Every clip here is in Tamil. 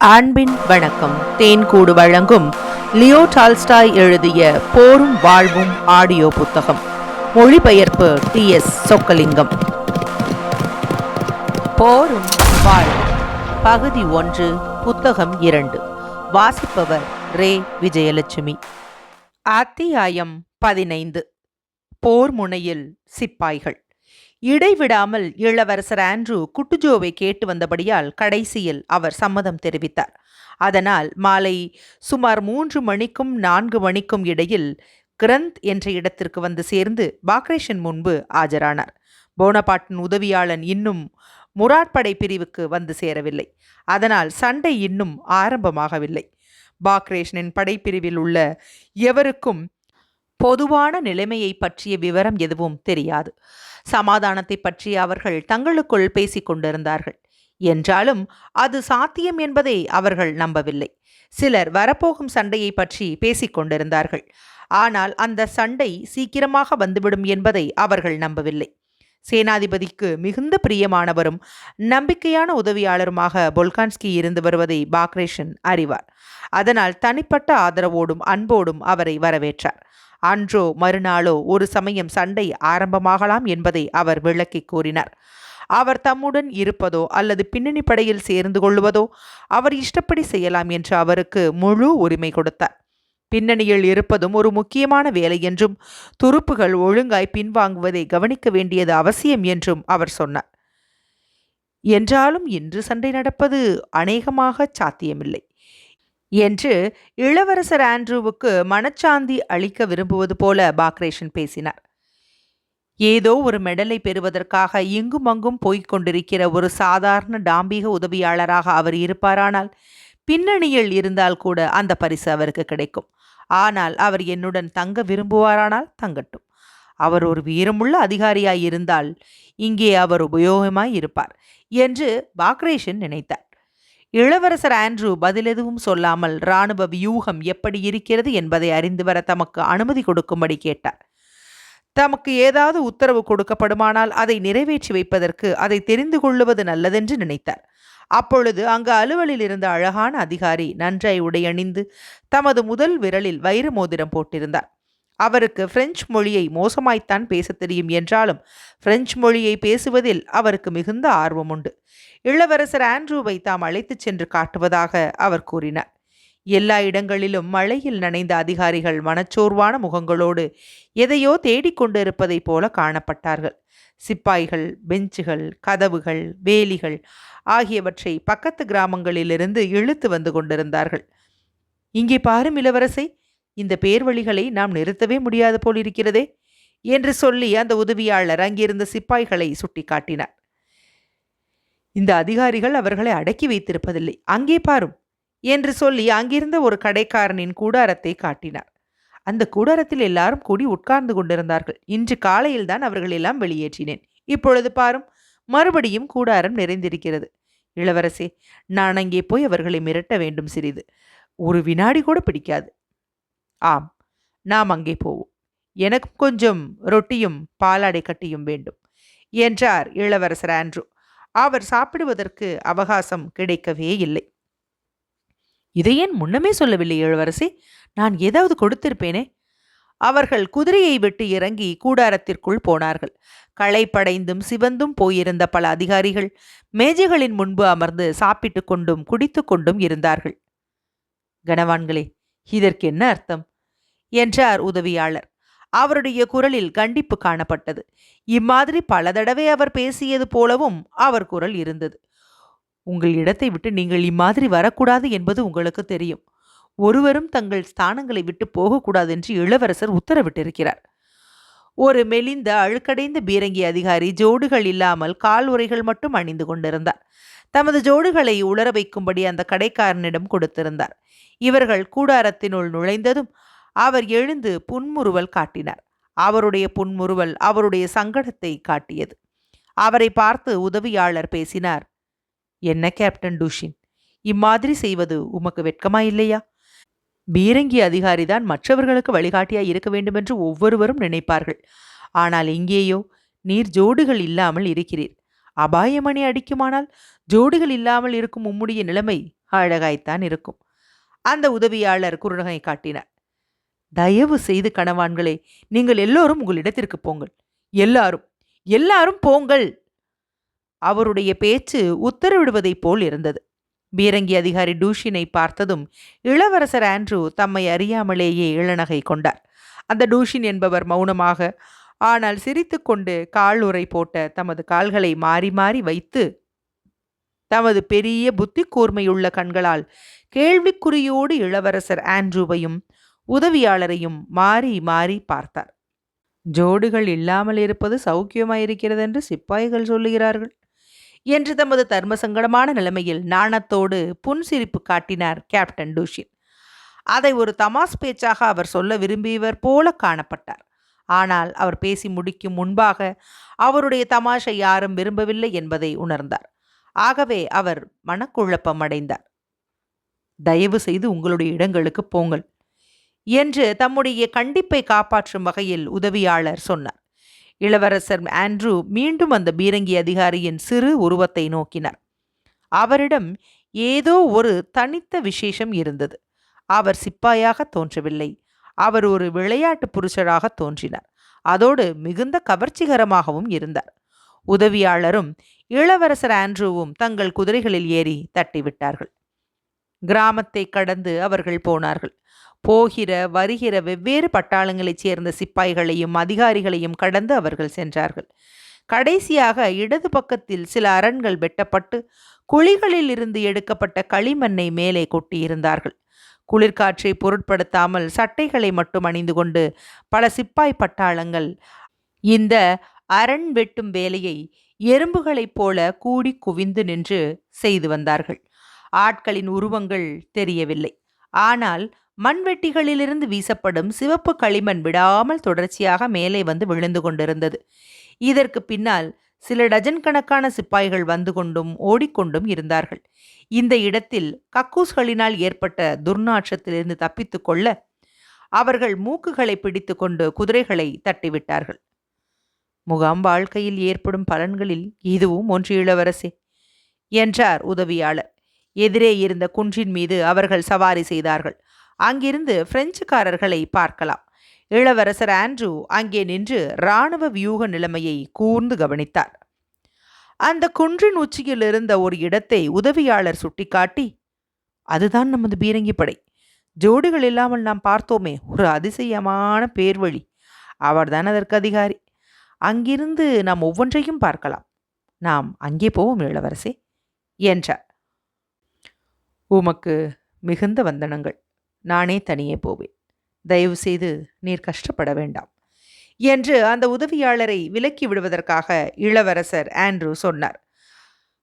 அன்பின் வணக்கம். தேன்கூடு வழங்கும் லியோ டால்ஸ்டாய் எழுதிய போரும் வாழ்வும் ஆடியோ புத்தகம். மொழிபெயர்ப்பு TS சொக்கலிங்கம். போரும் வாழ்வும் பகுதி 1, புத்தகம் 2. வாசிப்பவர் ரே விஜயலட்சுமி. அத்தியாயம் 15. போர் முனையில் சிப்பாய்கள். இடைவிடாமல் இளவரசர் ஆண்ட்ரூ குட்டுஜோவை கேட்டு வந்தபடியால் கடைசியில் அவர் சம்மதம் தெரிவித்தார். அதனால் மாலை சுமார் 3 மணிக்கும் 4 மணிக்கும் இடையில் கிரந்த் என்ற இடத்திற்கு வந்து சேர்ந்து பாக்ரேஷன் முன்பு ஆஜரானார். போனபாட்டின் உதவியாளன் இன்னும் முராட்படை பிரிவுக்கு வந்து சேரவில்லை. அதனால் சண்டை இன்னும் ஆரம்பமாகவில்லை. பாக்ரேஷனின் படைப்பிரிவில் உள்ள எவருக்கும் பொதுவான நிலைமையை பற்றிய விவரம் எதுவும் தெரியாது. சமாதானத்தை பற்றி அவர்கள் தங்களுக்குள் பேசிக் கொண்டிருந்தார்கள். என்றாலும் அது சாத்தியம் என்பதை அவர்கள் நம்பவில்லை. சிலர் வரப்போகும் சண்டையை பற்றி பேசிக் கொண்டிருந்தார்கள். ஆனால் அந்த சண்டை சீக்கிரமாக வந்துவிடும் என்பதை அவர்கள் நம்பவில்லை. சேனாதிபதிக்கு மிகுந்த பிரியமானவரும் நம்பிக்கையான உதவியாளருமாக பொல்கான்ஸ்கி இருந்து வருவதை பாக்ரேஷன் அறிவார். அதனால் தனிப்பட்ட ஆதரவோடும் அன்போடும் அவரை வரவேற்றார். அன்றோ மறுநாளோ ஒரு சமயம் சண்டை ஆரம்பமாகலாம் என்பதை அவர் விளக்கி கூறினார். அவர் தம்முடன் இருப்பதோ அல்லது பின்னணி படையில் சேர்ந்து கொள்வதோ அவர் இஷ்டப்படி செய்யலாம் என்று அவருக்கு முழு உரிமை கொடுத்தார். பின்னணியில் இருப்பதும் ஒரு முக்கியமான வேலை என்றும் துருப்புகள் ஒழுங்காய் பின்வாங்குவதை கவனிக்க வேண்டியது அவசியம் என்றும் அவர் சொன்னார். என்றாலும் இன்று சண்டை நடப்பது அநேகமாக சாத்தியமில்லை என்று இளவரசர் ஆண்ட்ரூவுக்கு மனச்சாந்தி அளிக்க விரும்புவது போல பாக்ரேஷன் பேசினார். ஏதோ ஒரு மெடலை பெறுவதற்காக இங்கும் அங்கும் போய்க் கொண்டிருக்கிற ஒரு சாதாரண டாம்பிக உதவியாளராக அவர் இருப்பாரானால் பின்னணியில் இருந்தால் கூட அந்த பரிசு அவருக்கு கிடைக்கும். ஆனால் அவர் என்னுடன் தங்க விரும்புவாரானால் தங்கட்டும். அவர் ஒரு வீரமுள்ள அதிகாரியாய் இருந்தால் இங்கே அவர் உபயோகமாய் இருப்பார் என்று பாக்ரேஷன் நினைத்தார். இளவரசர் ஆண்ட்ரூ பதில் எதுவும் சொல்லாமல் இராணுவ வியூகம் எப்படி இருக்கிறது என்பதை அறிந்து வர தமக்கு அனுமதி கொடுக்கும்படி கேட்டார். தமக்கு ஏதாவது உத்தரவு கொடுக்கப்படுமானால் அதை நிறைவேற்றி வைப்பதற்கு அதை தெரிந்து கொள்ளுவது நல்லதென்று நினைத்தார். அப்பொழுது அங்கு அலுவலில் இருந்த அழகான அதிகாரி நன்றாய் உடையணிந்து தமது முதல் விரலில் வைர மோதிரம் போட்டிருந்தார். அவருக்கு பிரெஞ்சு மொழியை மோசமாய்த்தான் பேசத் தெரியும் என்றாலும் பிரெஞ்சு மொழியை பேசுவதில் அவருக்கு மிகுந்த ஆர்வம் உண்டு. இளவரசர் ஆண்ட்ரூவை தாம் அழைத்துச் சென்று காட்டுவதாக அவர் கூறினார். எல்லா இடங்களிலும் மழையில் நனைந்த அதிகாரிகள் மனச்சோர்வான முகங்களோடு எதையோ தேடிக்கொண்டிருப்பதைப் போல காணப்பட்டார்கள். சிப்பாய்கள் பெஞ்சுகள், கதவுகள், வேலிகள் ஆகியவற்றை பக்கத்து கிராமங்களிலிருந்து இழுத்து வந்து கொண்டிருந்தார்கள். இங்கே பாரும் இளவரசை, இந்த பேர்வழிகளை நாம் நிறுத்தவே முடியாது போலிருக்கிறதே என்று சொல்லி அந்த உதவியாளர் அங்கிருந்த சிப்பாய்களை சுட்டி காட்டினார். இந்த அதிகாரிகள் அவர்களை அடக்கி வைத்திருப்பதில்லை, அங்கே பாரும் என்று சொல்லி அங்கிருந்த ஒரு கடைக்காரனின் கூடாரத்தை காட்டினார். அந்த கூடாரத்தில் எல்லாரும் கூடி உட்கார்ந்து கொண்டிருந்தார்கள். இன்று காலையில்தான் அவர்கள் எல்லாம் வெளியேற்றினேன். இப்பொழுது பாரும், மறுபடியும் கூடாரம் நிறைந்திருக்கிறது. இளவரசே, நான் அங்கே போய் அவர்களை மிரட்ட வேண்டும். சிறிது, ஒரு வினாடி கூட பிடிக்காது. ஆம், நாம் அங்கே போவோம். எனக்கும் கொஞ்சம் ரொட்டியும் பாலாடை கட்டியும் வேண்டும் என்றார் இளவரசர் ஆண்ட்ரூ. அவர் சாப்பிடுவதற்கு அவகாசம் கிடைக்கவே இல்லை. இதை ஏன் முன்னமே சொல்லவில்லை இளவரசி? நான் ஏதாவது கொடுத்திருப்பேனே. அவர்கள் குதிரையை விட்டு இறங்கி கூடாரத்திற்குள் போனார்கள். களைப்படைந்தும் சிவந்தும் போயிருந்த பல அதிகாரிகள் மேஜைகளின் முன்பு அமர்ந்து சாப்பிட்டு கொண்டும் குடித்து கொண்டும் இருந்தார்கள். கனவான்களே, இதற்கு என்ன அர்த்தம் என்றார் உதவியாளர். அவருடைய குரலில் கண்டிப்பு காணப்பட்டது. இம்மாதிரி பல தடவை அவர் பேசியது போலவும் அவர் குரல் இருந்தது. உங்கள் இடத்தை விட்டு நீங்கள் இம்மாதிரி வரக்கூடாது என்பது உங்களுக்கு தெரியும். ஒருவரும் தங்கள் ஸ்தானங்களை விட்டு போகக்கூடாது என்று இளவரசர் உத்தரவிட்டிருக்கிறார். ஒரு மெலிந்த அழுக்கடைந்த பீரங்கி அதிகாரி ஜோடுகள் இல்லாமல் கால் உறைகள் மட்டும் அணிந்து கொண்டிருந்தார். தமது ஜோடுகளை உலர வைக்கும்படி அந்த கடைக்காரனிடம் கொடுத்திருந்தார். இவர்கள் கூடாரத்தினுள் நுழைந்ததும் அவர் எழுந்து புன்முறுவல் காட்டினார். அவருடைய புன்முறுவல் அவருடைய சங்கடத்தை காட்டியது. அவரை பார்த்து உதவியாளர் பேசினார். என்ன கேப்டன் டூஷின், இம்மாதிரி செய்வது உமக்கு வெட்கமாயில்லையா? பீரங்கி அதிகாரிதான் மற்றவர்களுக்கு வழிகாட்டியாய் இருக்க வேண்டுமென்று ஒவ்வொருவரும் நினைப்பார்கள். ஆனால் இங்கேயோ நீர் ஜோடுகள் இல்லாமல் இருக்கிறீர். அபாயமணி அடிக்குமானால் ஜோடுகள் இல்லாமல் இருக்கும் உம்முடைய நிலைமை அழகாய்த்தான் இருக்கும். அந்த உதவியாளர் குறுநகை காட்டினார். தயவு செய்து கணவான்களே, நீங்கள் எல்லோரும் உங்கள் இடத்திற்கு போங்கள். எல்லாரும் எல்லாரும் போங்கள். அவருடைய பேச்சு உத்தரவிடுவதைப் போல் இருந்தது. பீரங்கி அதிகாரி டூஷினை பார்த்ததும் இளவரசர் ஆண்ட்ரூ தம்மை அறியாமலேயே இளநகை கொண்டார். அந்த டூஷின் என்பவர் மௌனமாக, ஆனால் சிரித்துக்கொண்டு கால் உறை போட்ட தமது கால்களை மாறி மாறி வைத்து தமது பெரிய புத்தி கூர்மையுள்ள கண்களால் கேள்விக்குறியோடு இளவரசர் ஆண்ட்ரூவையும் உதவியாளரையும் மாறி மாறி பார்த்தார். ஜோடுகள் இல்லாமல் இருப்பது சௌக்கியமாயிருக்கிறது என்று சிப்பாய்கள் சொல்லுகிறார்கள் என்று தமது தர்மசங்கடமான நிலைமையில் நாணத்தோடு புன்சிரிப்பு காட்டினார் கேப்டன் டூஷின். அதை ஒரு தமாஸ் பேச்சாக அவர் சொல்ல விரும்பியவர் போல காணப்பட்டார். ஆனால் அவர் பேசி முடிக்கும் முன்பாக அவருடைய தமாஷை யாரும் விரும்பவில்லை என்பதை உணர்ந்தார். ஆகவே அவர் மனக்குழப்பம் அடைந்தார். தயவு செய்து உங்களுடைய இடங்களுக்கு போங்கள் என்று தம்முடைய கண்டிப்பை காப்பாற்றும் வகையில் உதவியாளர் சொன்னார். இளவரசர் ஆண்ட்ரூ மீண்டும் அந்த பீரங்கி அதிகாரியின் சிறு உருவத்தை நோக்கினார். அவரிடம் ஏதோ ஒரு தனித்த விசேஷம் இருந்தது. அவர் சிப்பாயாக தோன்றவில்லை. அவர் ஒரு விளையாட்டு புருஷராக தோன்றினார். அதோடு மிகுந்த கவர்ச்சிகரமாகவும் இருந்தார். உதவியாளரும் இளவரசர் ஆண்ட்ரூவும் தங்கள் குதிரைகளில் ஏறி தட்டிவிட்டார்கள். கிராமத்தை கடந்து அவர்கள் போனார்கள். போகிற வருகிற வெவ்வேறு பட்டாளங்களைச் சேர்ந்த சிப்பாய்களையும் அதிகாரிகளையும் கடந்து அவர்கள் சென்றார்கள். கடைசியாக இடது பக்கத்தில் சில அரண்கள் வெட்டப்பட்டு குழிகளில் இருந்து எடுக்கப்பட்ட களிமண்ணை மேலே கொட்டியிருந்தார்கள். குளிர்காற்றை பொருட்படுத்தாமல் சட்டைகளை மட்டும் அணிந்து கொண்டு பல சிப்பாய் பட்டாளங்கள் இந்த அரண் வெட்டும் வேலையை எறும்புகளைப் போல கூடி குவிந்து நின்று செய்து வந்தார்கள். ஆட்களின் உருவங்கள் தெரியவில்லை. ஆனால் மண்வெட்டிகளிலிருந்து வீசப்படும் சிவப்பு களிமண் விடாமல் தொடர்ச்சியாக மேலே வந்து விழுந்து கொண்டிருந்தது. இதற்கு பின்னால் சில டஜன் கணக்கான சிப்பாய்கள் வந்து கொண்டும் ஓடிக்கொண்டும் இருந்தார்கள். இந்த இடத்தில் கக்கூஸ்களினால் ஏற்பட்ட துர்நாற்றத்திலிருந்து தப்பித்து கொள்ள அவர்கள் மூக்குகளை பிடித்து கொண்டு குதிரைகளை தட்டிவிட்டார்கள். முகாம் வாழ்க்கையில் ஏற்படும் பலன்களில் இதுவும் ஒன்று இளவரசே என்றார் உதவியாளர். எதிரே இருந்த குன்றின் மீது அவர்கள் சவாரி செய்தார்கள். அங்கிருந்து பிரெஞ்சுக்காரர்களை பார்க்கலாம். இளவரசர் ஆண்ட்ரூ அங்கே நின்று இராணுவ வியூக நிலைமையை கூர்ந்து கவனித்தார். அந்த குன்றின் உச்சியில் இருந்த ஒரு இடத்தை உதவியாளர் சுட்டிக்காட்டி, அதுதான் நமது பீரங்கி படை. ஜோடுகள் இல்லாமல் நாம் பார்த்தோமே, ஒரு அதிசயமான பேர்வழி. அவர்தான் அதற்கு அதிகாரி. அங்கிருந்து நாம் ஒவ்வொன்றையும் பார்க்கலாம். நாம் அங்கே போவோம் இளவரசே என்றார். உமக்கு மிகுந்த வந்தனங்கள். நானே தனியே போவேன். தயவு செய்து நீர் கஷ்டப்பட வேண்டாம் என்று அந்த உதவியாளரை விலக்கி விடுவதற்காக இளவரசர் ஆண்ட்ரூ சொன்னார்.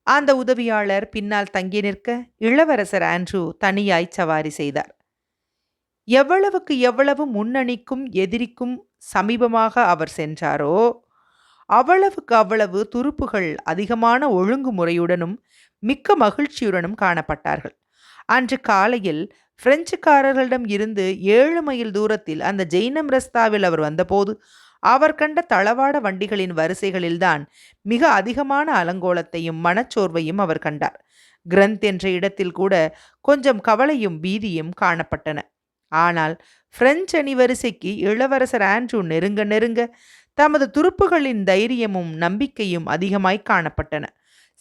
அந்த உதவியாளர் பின்னால் தங்கி நிற்க இளவரசர் ஆண்ட்ரூ தனியாய் சவாரி செய்தார். எவ்வளவுக்கு எவ்வளவு முன்னணிக்கும் எதிரிக்கும் சமீபமாக அவர் சென்றாரோ அவ்வளவுக்கு அவ்வளவு துருப்புகள் அதிகமான ஒழுங்குமுறையுடனும் மிக்க மகிழ்ச்சியுடனும் காணப்பட்டார்கள். அன்று காலையில் பிரெஞ்சுக்காரர்களிடம் இருந்து 7 மைல் தூரத்தில் அந்த ஜெய்னம் ரஸ்தாவில் அவர் வந்தபோது அவர் கண்ட தளவாட வண்டிகளின் வரிசைகளில்தான் மிக அதிகமான அலங்கோலத்தையும் மனச்சோர்வையும் அவர் கண்டார். கிரந்த் என்ற இடத்தில் கூட கொஞ்சம் கவலையும் பீதியும் காணப்பட்டன. ஆனால் பிரெஞ்சு அணிவரிசைக்கு இளவரசர் ஆண்ட்ரூ நெருங்க நெருங்க தமது துருப்புகளின் தைரியமும் நம்பிக்கையும் அதிகமாய் காணப்பட்டன.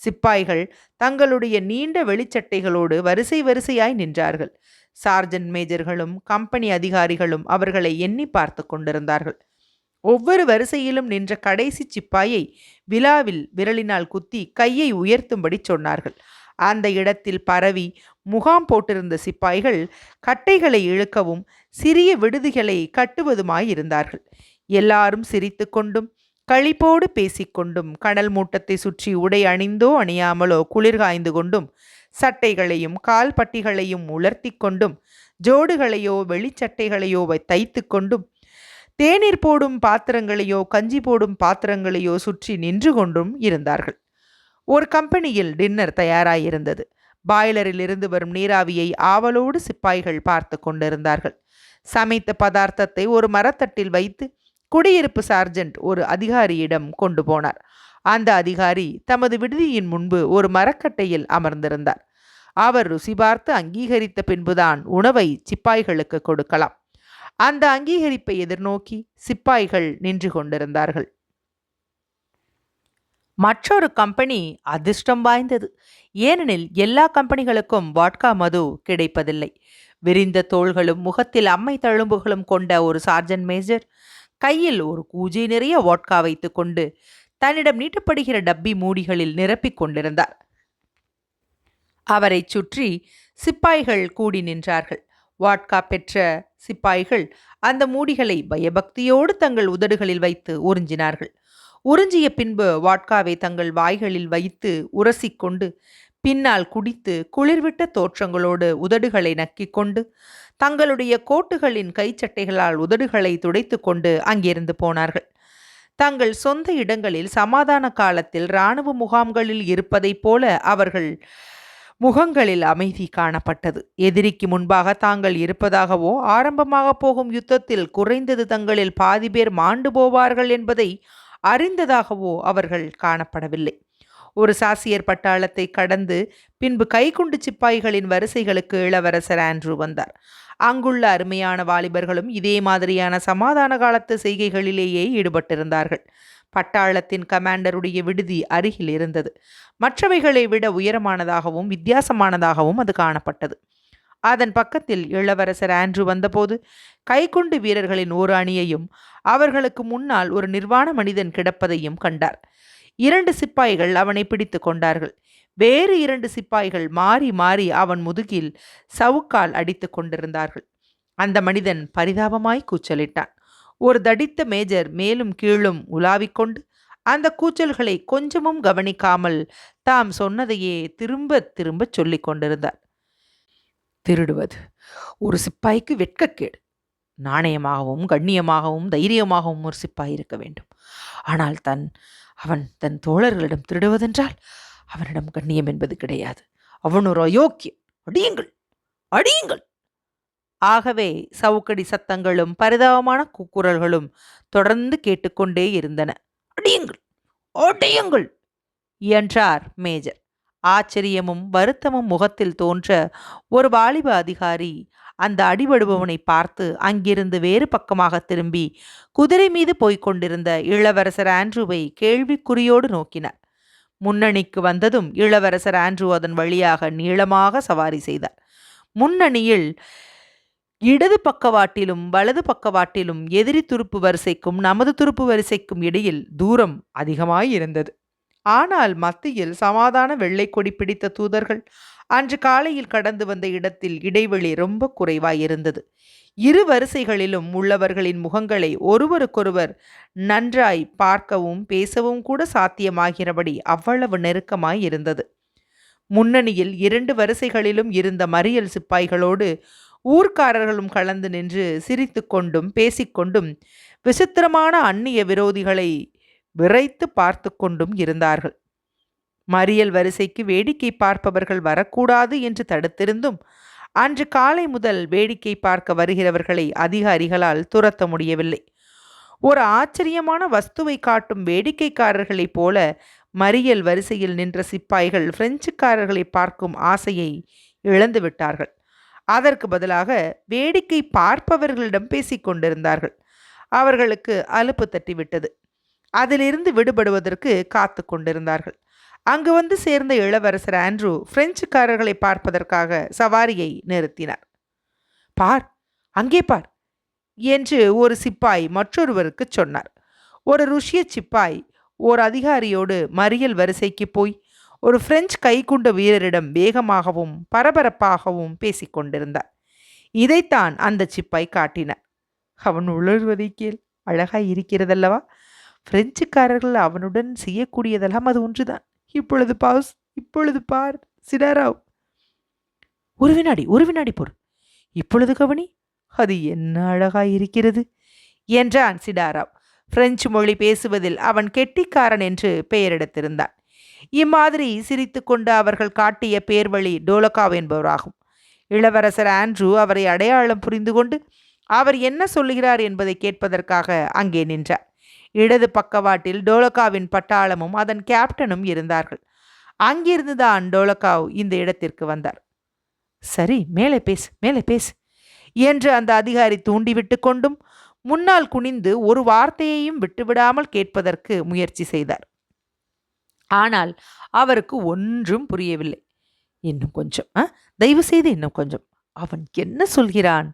சிப்பாய்கள் தங்களுடைய நீண்ட வெளிச்சட்டைகளோடு வரிசை வரிசையாய் நின்றார்கள். சார்ஜன்ட் மேஜர்களும் கம்பெனி அதிகாரிகளும் அவர்களை எண்ணி பார்த்து கொண்டிருந்தார்கள். ஒவ்வொரு வரிசையிலும் நின்ற கடைசி சிப்பாயை விலாவில் விரலினால் குத்தி கையை உயர்த்தும்படி சொன்னார்கள். அந்த இடத்தில் பரவி முகாம் போட்டிருந்த சிப்பாய்கள் கட்டைகளை இழுக்கவும் சிறிய விடுதிகளை கட்டுவதுமாயிருந்தார்கள். எல்லாரும் சிரித்து கொண்டும் களிப்போடு பேசிக்கொண்டும் கனல் மூட்டத்தை சுற்றி உடை அணிந்தோ அணியாமலோ குளிர் காய்ந்து கொண்டும் சட்டைகளையும் கால் பட்டிகளையும் உலர்த்தி கொண்டும் ஜோடுகளையோ வெளிச்சட்டைகளையோ தைத்து கொண்டும் தேநீர் போடும் பாத்திரங்களையோ கஞ்சி போடும் பாத்திரங்களையோ சுற்றி நின்று கொண்டும் இருந்தார்கள். ஒரு கம்பெனியில் டின்னர் தயாராயிருந்தது. பாய்லரில் இருந்து வரும் நீராவியை ஆவலோடு சிப்பாய்கள் பார்த்து கொண்டிருந்தார்கள். சமைத்த பதார்த்தத்தை ஒரு மரத்தட்டில் வைத்து குடியிருப்பு சார்ஜென்ட் ஒரு அதிகாரியிடம் கொண்டு போனார். அந்த அதிகாரி தமது விடுதியின் முன்பு ஒரு மரக்கட்டையில் அமர்ந்திருந்தார். அவர் ருசி பார்த்து அங்கீகரித்த பின்புதான் உணவை சிப்பாய்களுக்கு கொடுக்கலாம். அந்த அங்கீகரிப்பை எதிர்நோக்கி சிப்பாய்கள் நின்று கொண்டிருந்தார்கள். மற்றொரு கம்பெனி அதிர்ஷ்டம் வாய்ந்தது. ஏனெனில் எல்லா கம்பெனிகளுக்கும் வாட்கா மது கிடைப்பதில்லை. விரிந்த தோள்களும் முகத்தில் அம்மை தழும்புகளும் கொண்ட ஒரு சார்ஜன்ட் மேஜர் கையில் ஒரு கூஜை நிறைய வாட்கா வைத்துக் கொண்டு தன்னிடம் நீட்டப்படுகிற டப்பி மூடிகளில் நிரப்பிக் கொண்டிருந்தார். அவரை சுற்றி சிப்பாய்கள் கூடி நின்றார்கள். வாட்கா பெற்ற சிப்பாய்கள் அந்த மூடிகளை பயபக்தியோடு தங்கள் உதடுகளில் வைத்து உறிஞ்சினார்கள். உறிஞ்சிய பின்பு வாட்காவை தங்கள் வாய்களில் வைத்து உரசிக்கொண்டு பின்னால் குடித்து குளிர்விட்ட தோற்றங்களோடு உதடுகளை நக்கிக்கொண்டு தங்களுடைய கோட்டுகளின் கைச்சட்டைகளால் உதடுகளை துடைத்து கொண்டு அங்கிருந்து போனார்கள். தங்கள் சொந்த இடங்களில் சமாதான காலத்தில் இராணுவ முகாம்களில் இருப்பதைப் போல அவர்கள் முகங்களில் அமைதி காணப்பட்டது. எதிரிக்கு முன்பாக தாங்கள் இருப்பதாகவோ ஆரம்பமாக போகும் யுத்தத்தில் குறைந்தது தங்களில் பாதி பேர் மாண்டு போவார்கள் என்பதை அறிந்ததாகவோ அவர்கள் காணப்படவில்லை. ஒரு சாசியர் பட்டாளத்தை கடந்து பின்பு கைக்குண்டு சிப்பாய்களின் வரிசைகளுக்கு இளவரசர் ஆண்ட்ரூ வந்தார். அங்குள்ள அருமையான வாலிபர்களும் இதே மாதிரியான சமாதான காலத்து செய்கைகளிலேயே ஈடுபட்டிருந்தார்கள். பட்டாளத்தின் கமாண்டருடைய விடுதி அருகில் இருந்தது. மற்றவைகளை விட உயரமானதாகவும் வித்தியாசமானதாகவும் அது காணப்பட்டது. அதன் பக்கத்தில் இளவரசர் ஆண்ட்ரூ வந்தபோது கைக்குண்டு வீரர்களின் ஓர் அணியையும் அவர்களுக்கு முன்னால் ஒரு நிர்வாண மனிதன் கிடப்பதையும் கண்டார். 2 சிப்பாய்கள் அவனை பிடித்து கொண்டார்கள். வேறு 2 சிப்பாய்கள் மாறி மாறி அவன் முதுகில் சவுக்கால் அடித்து கொண்டிருந்தார்கள். அந்த மனிதன் பரிதாபமாய் கூச்சலிட்டான். ஒரு தடித்த மேஜர் மேலும் கீழும் உலாவிக்கொண்டு அந்த கூச்சல்களை கொஞ்சமும் கவனிக்காமல் தாம் சொன்னதையே திரும்ப திரும்ப சொல்லிக் கொண்டிருந்தார். திருடுவது ஒரு சிப்பாய்க்கு வெட்கக்கேடு. நாணயமாகவும் கண்ணியமாகவும் தைரியமாகவும் ஒரு சிப்பாய் இருக்க வேண்டும். ஆனால் அவன் தன் தோழர்களிடம் திருடுவதென்றால் அவனிடம் கண்ணியம் என்பது கிடையாது. அவன் ஒரு அயோக்கியன். அடியுங்கள், அடியுங்கள். ஆகவே சவுக்கடி சத்தங்களும் பரிதாபமான கூக்குரல்களும் தொடர்ந்து கேட்டுக்கொண்டே இருந்தன. அடியுங்கள், அடியுங்கள் என்றார் மேஜர். ஆச்சரியமும் வருத்தமும் முகத்தில் தோன்ற ஒரு வாலிப அதிகாரி அந்த அடிபடுபவனை பார்த்து அங்கிருந்து வேறு பக்கமாக திரும்பி குதிரை மீது போய்க் கொண்டிருந்த இளவரசர் ஆண்ட்ரூவை கேள்விக்குறியோடு நோக்கினார். முன்னணிக்கு வந்ததும் இளவரசர் ஆண்ட்ரூ அதன் வழியாக நீளமாக சவாரி செய்தார். முன்னணியில் இடது பக்கவாட்டிலும் வலது பக்கவாட்டிலும் எதிரி துருப்பு வரிசைக்கும் நமது துருப்பு வரிசைக்கும் இடையில் தூரம் அதிகமாயிருந்தது. ஆனால் மத்தியில் சமாதான வெள்ளை கொடி பிடித்த தூதர்கள் அன்று காலையில் கடந்து வந்த இடத்தில் இடைவெளி ரொம்ப குறைவாயிருந்தது. இரு வரிசைகளிலும் உள்ளவர்களின் முகங்களை ஒருவருக்கொருவர் நன்றாய் பார்க்கவும் பேசவும் கூட சாத்தியமாகிறபடி அவ்வளவு நெருக்கமாய் இருந்தது. முன்னணியில் 2 வரிசைகளிலும் இருந்த மறியல் சிப்பாய்களோடு ஊர்க்காரர்களும் கலந்து நின்று சிரித்து கொண்டும் பேசிக்கொண்டும் விசித்திரமான அந்நிய விரோதிகளை விரைத்து பார்த்து கொண்டும் இருந்தார்கள். மறியல் வரிசைக்கு வேடிக்கை பார்ப்பவர்கள் வரக்கூடாது என்று தடுத்திருந்தும் அன்று காலை முதல் வேடிக்கை பார்க்க வருகிறவர்களை அதிகாரிகளால் துரத்த முடியவில்லை. ஒரு ஆச்சரியமான வஸ்துவை காட்டும் வேடிக்கைக்காரர்களைப் போல மறியல் வரிசையில் நின்ற சிப்பாய்கள் பிரெஞ்சுக்காரர்களை பார்க்கும் ஆசையை இழந்து விட்டார்கள். அதற்கு பதிலாக வேடிக்கை பார்ப்பவர்களிடம் பேசிக்கொண்டிருந்தார்கள். அவர்களுக்கு அலுப்பு தட்டிவிட்டது. அதிலிருந்து விடுபடுவதற்கு காத்து கொண்டிருந்தார்கள். அங்கு வந்து சேர்ந்த இளவரசர் ஆண்ட்ரூ பிரெஞ்சுக்காரர்களை பார்ப்பதற்காக சவாரியை நிறுத்தினார். பார், அங்கே பார் என்று ஒரு சிப்பாய் மற்றொருவருக்கு சொன்னார். ஒரு ருஷ்ய சிப்பாய் ஓர் அதிகாரியோடு மறியல் வரிசைக்கு போய் ஒரு பிரெஞ்சு கைக்குண்ட வீரரிடம் வேகமாகவும் பரபரப்பாகவும் பேசிக்கொண்டிருந்தார். இதைத்தான் அந்த சிப்பாய் காட்டினார். அவன் உளறுவதை கேள், அழகாய் இருக்கிறதல்லவா? பிரெஞ்சுக்காரர்கள் அவனுடன் செய்யக்கூடியதெல்லாம் அது ஒன்றுதான். இப்பொழுது பார் சிடாராவ். ஒரு வினாடி பொறு. இப்பொழுது கவனி, அது என்ன அழகாயிருக்கிறது என்றான் சிடாராவ். பிரெஞ்சு மொழி பேசுவதில் அவன் கெட்டிக்காரன் என்று பெயரெடுத்திருந்தான். இம்மாதிரி சிரித்து கொண்டு அவர்கள் காட்டிய பேர்வழி டோலகாவ் என்பவராகும். இளவரசர் ஆண்ட்ரூ அவரை அடையாளம் புரிந்து கொண்டு அவர் என்ன சொல்லுகிறார் என்பதை கேட்பதற்காக அங்கே நின்றார். இடது பக்கவாட்டில் டோலகாவின் பட்டாளமும் அதன் கேப்டனும் இருந்தார்கள். அங்கிருந்துதான் டோலகாவ் இந்த இடத்திற்கு வந்தார். சரி, மேலே பேசு, மேலே பேசு என்று அந்த அதிகாரி தூண்டிவிட்டு கொண்டும் முன்னால் குனிந்து ஒரு வார்த்தையையும் விட்டுவிடாமல் கேட்பதற்கு முயற்சி செய்தார். ஆனால் அவருக்கு ஒன்றும் புரியவில்லை. இன்னும் கொஞ்சம், தயவு செய்து இன்னும் கொஞ்சம். அவன் என்ன சொல்கிறான்?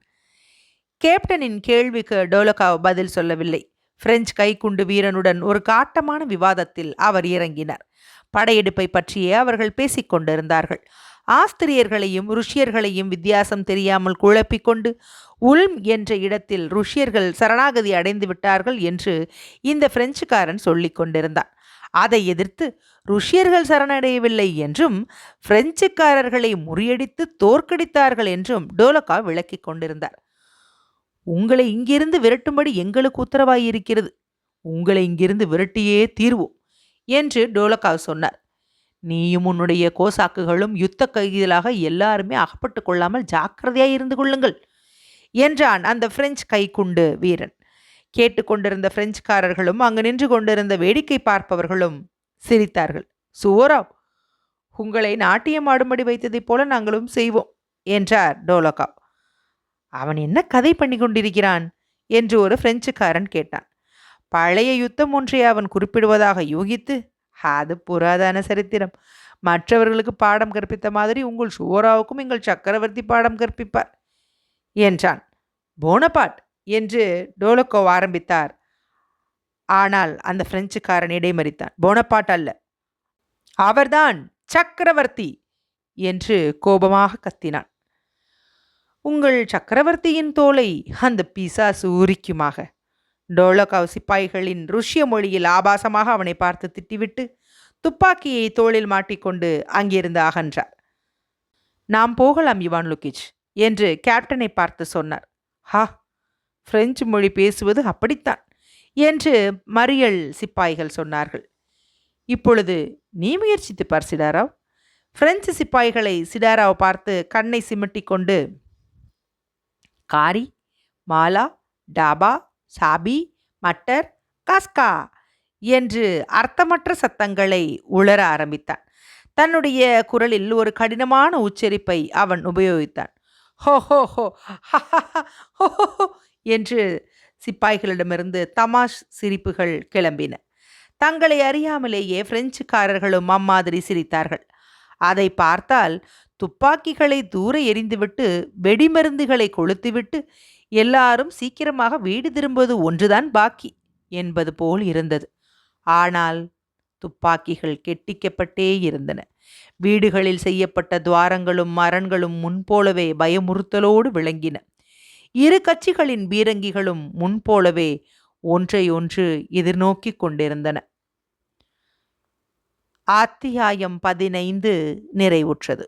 கேப்டனின் கேள்விக்கு டோலகாவ் பதில் சொல்லவில்லை. பிரெஞ்சு கைக்குண்டு வீரனுடன் ஒரு காட்டமான விவாதத்தில் அவர் இறங்கினார். படையெடுப்பை பற்றியே அவர்கள் பேசிக் கொண்டிருந்தார்கள். ஆஸ்திரியர்களையும் ருஷ்யர்களையும் வித்தியாசம் தெரியாமல் குழப்பிக்கொண்டு உல்ம் என்ற இடத்தில் ருஷ்யர்கள் சரணாகதி அடைந்து விட்டார்கள் என்று இந்த பிரெஞ்சுக்காரன் சொல்லிக் கொண்டிருந்தான். அதை எதிர்த்து ருஷ்யர்கள் சரணடையவில்லை என்றும் பிரெஞ்சுக்காரர்களை முறியடித்து தோற்கடித்தார்கள் என்றும் டோலகா விளக்கிக் கொண்டிருந்தார். உங்களை இங்கிருந்து விரட்டும்படி எங்களுக்கு உத்தரவாயிருக்கிறது. உங்களை இங்கிருந்து விரட்டியே தீர்வோம் என்று டோலகாவ் சொன்னார். நீயும் உன்னுடைய கோசாக்குகளும் யுத்த கைதிகளாக எல்லாருமே அகப்பட்டு கொள்ளாமல் ஜாக்கிரதையாய் இருந்து கொள்ளுங்கள் என்றான் அந்த பிரெஞ்சு கைக்குண்டு வீரன். கேட்டுக்கொண்டிருந்த பிரெஞ்சுக்காரர்களும் அங்கு நின்று கொண்டிருந்த வேடிக்கை பார்ப்பவர்களும் சிரித்தார்கள். சுவோராவ், உங்களை நாட்டியம் ஆடும்படி வைத்ததைப் போல நாங்களும் செய்வோம் என்றார் டோலகாவ். அவன் என்ன கதை பண்ணி கொண்டிருக்கிறான் என்று ஒரு பிரெஞ்சுக்காரன் கேட்டான். பழைய யுத்தம் ஒன்றை அவன் குறிப்பிடுவதாக யூகித்து, அது புராதன சரித்திரம். மற்றவர்களுக்கு பாடம் கற்பித்த மாதிரி உங்கள் சுவோராவுக்கும் எங்கள் சக்கரவர்த்தி பாடம் கற்பிப்பார் என்றான். போனபாட் என்று டோலகோ ஆரம்பித்தார். ஆனால் அந்த பிரெஞ்சுக்காரன் இடைமறித்தான். போனபாட் அல்ல, அவர்தான் சக்கரவர்த்தி என்று கோபமாக கத்தினான். உங்கள் சக்கரவர்த்தியின் தோலை அந்த பிசாசு உரிக்குமாக. டோலகாவ் சிப்பாய்களின் ருஷ்ய மொழியில் ஆபாசமாக அவனை பார்த்து திட்டிவிட்டு துப்பாக்கியை தோளில் மாட்டிக்கொண்டு அங்கிருந்து அகன்றார். நாம் போகலாம் இவான் லுகிச் என்று கேப்டனை பார்த்து சொன்னார். ஹா, பிரெஞ்சு மொழி பேசுவது அப்படித்தான் என்று மறியல் சிப்பாய்கள் சொன்னார்கள். இப்பொழுது நீ முயற்சித்து பார் சிடாராவ். பிரெஞ்சு சிப்பாய்களை சிடாராவ் பார்த்து கண்ணை சிமிட்டி கொண்டு, காரி, மாலா, டாபா, சாபி, மட்டர், காஸ்கா என்று அர்த்தமற்ற சத்தங்களை உளர ஆரம்பித்தான். தன்னுடைய குரலில் ஒரு கடினமான உச்சரிப்பை அவன் உபயோகித்தான். ஹோ ஹோ ஹோ ஹோ ஹோ என்று சிப்பாய்களிடமிருந்து தமாஷ் சிரிப்புகள் கிளம்பின. தங்களை அறியாமலேயே பிரெஞ்சுக்காரர்களும் அம்மாதிரி சிரித்தார்கள். அதை பார்த்தால் துப்பாக்கிகளை தூர எறிந்துவிட்டு வெடிமருந்துகளை கொளுத்துவிட்டு எல்லாரும் சீக்கிரமாக வீடு திரும்புவது ஒன்றுதான் பாக்கி என்பது போல் இருந்தது. ஆனால் துப்பாக்கிகள் கெட்டிக்கப்பட்டே இருந்தன. வீடுகளில் செய்யப்பட்ட துவாரங்களும் மரண்களும் முன்போலவே பயமுறுத்தலோடு விளங்கின. இரு கட்சிகளின் பீரங்கிகளும் முன்போலவே ஒன்றையொன்று எதிர்நோக்கி கொண்டிருந்தன. அத்தியாயம் 15 நிறைவுற்றது.